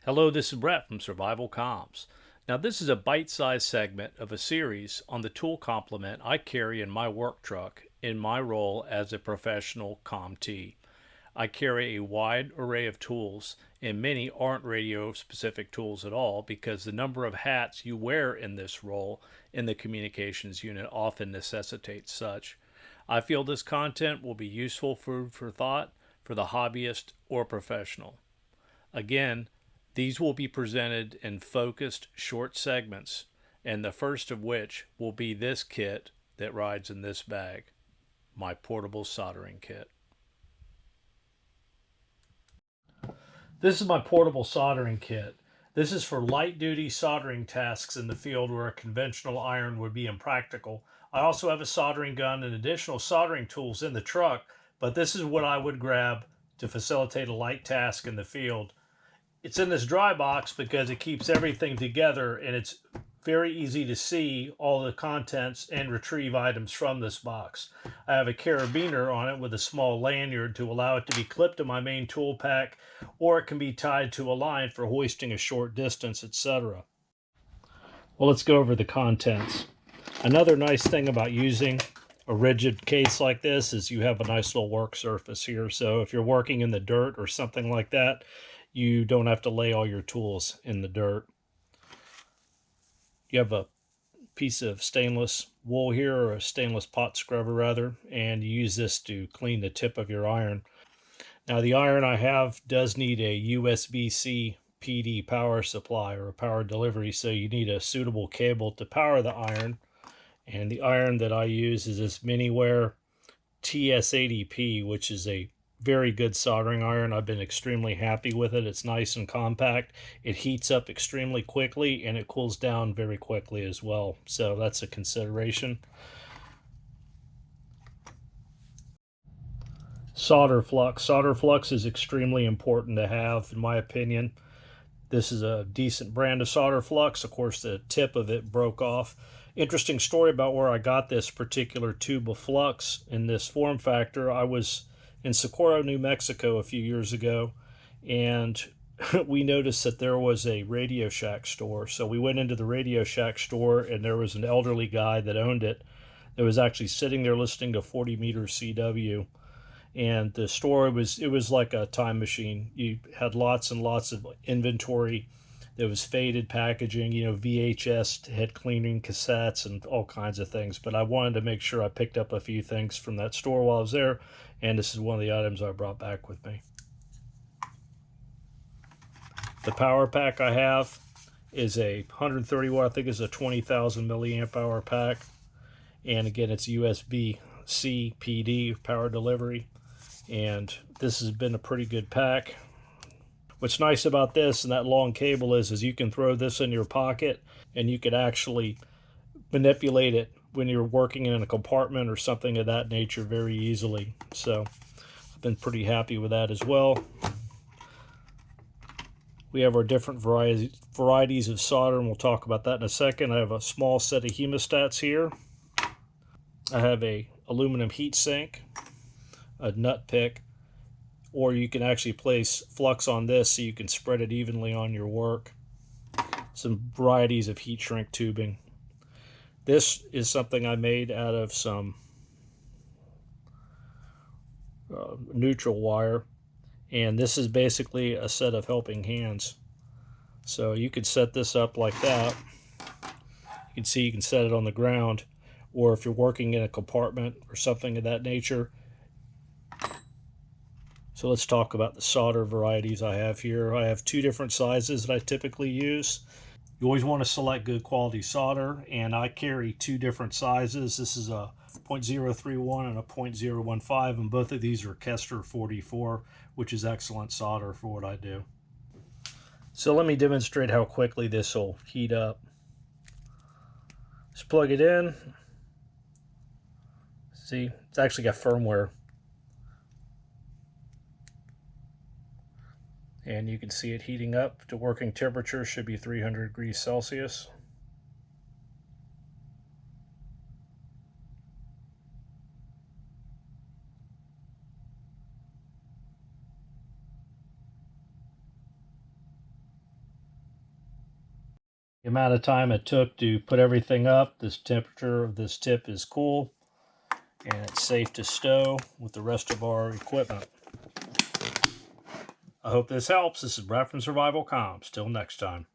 Hello, this is Brett from SurvivalComms. Now, this is a bite-sized segment of a series on the tool complement I carry in my work truck in my role as a professional COMT. I carry a wide array of tools, and many aren't radio-specific tools at all because the number of hats you wear in this role in the communications unit often necessitates such. I feel this content will be useful food for thought for the hobbyist or professional. Again, these will be presented in focused short segments, and the first of which will be this kit that rides in this bag, my portable soldering kit. This is my portable soldering kit. This is for light duty soldering tasks in the field where a conventional iron would be impractical. I also have a soldering gun and additional soldering tools in the truck, but this is what I would grab to facilitate a light task in the field. It's in this dry box because it keeps everything together, and it's very easy to see all the contents and retrieve items from this box. I have a carabiner on it with a small lanyard to allow it to be clipped to my main tool pack, or it can be tied to a line for hoisting a short distance, etc. Well, let's go over the contents. Another nice thing about using a rigid case like this is you have a nice little work surface here. So if you're working in the dirt or something like that, you don't have to lay all your tools in the dirt. You have a piece of stainless wool here, or a stainless pot scrubber rather, and you use this to clean the tip of your iron. Now the iron I have does need a USB-C PD power supply or a power delivery, so you need a suitable cable to power the iron. And the iron that I use is this Miniware TS80P, which is a very good soldering iron. I've been extremely happy with it. It's nice and compact. It heats up extremely quickly and it cools down very quickly as well. So that's a consideration. Solder flux. Solder flux is extremely important to have, in my opinion. This is a decent brand of solder flux. Of course, the tip of it broke off. Interesting story about where I got this particular tube of flux in this form factor. I was in Socorro, New Mexico a few years ago, and we noticed that there was a Radio Shack store. So we went into the Radio Shack store, and there was an elderly guy that owned it that was actually sitting there listening to 40 meter CW. And the store it was like a time machine. You had lots and lots of inventory. There was faded packaging, VHS head cleaning cassettes and all kinds of things. But I wanted to make sure I picked up a few things from that store while I was there, and this is one of the items I brought back with me. The power pack I have is a 130 watt, I think it's a 20,000 milliamp hour pack. And again, it's USB-C PD power delivery. And this has been a pretty good pack. What's nice about this and that long cable is you can throw this in your pocket and you could actually manipulate it when you're working in a compartment or something of that nature very easily. So I've been pretty happy with that as well. We have our different varieties of solder, and we'll talk about that in a second. I have a small set of hemostats here. I have a aluminum heat sink, a nut pick, or you can actually place flux on this so you can spread it evenly on your work. Some varieties of heat shrink tubing. This is something I made out of some neutral wire, and this is basically a set of helping hands. So you could set this up like that. You can see you can set it on the ground, or if you're working in a compartment or something of that nature. So let's talk about the solder varieties I have here. I have two different sizes that I typically use. You always want to select good quality solder, and I carry two different sizes. This is a 0.031 and a 0.015, and both of these are Kester 44, which is excellent solder for what I do. So let me demonstrate how quickly this will heat up. Just plug it in. See, it's actually got firmware. And you can see it heating up to working temperature, should be 300 degrees Celsius. The amount of time it took to put everything up, this temperature of this tip is cool, and it's safe to stow with the rest of our equipment. I hope this helps. This is Brett from SurvivalComms. Till next time.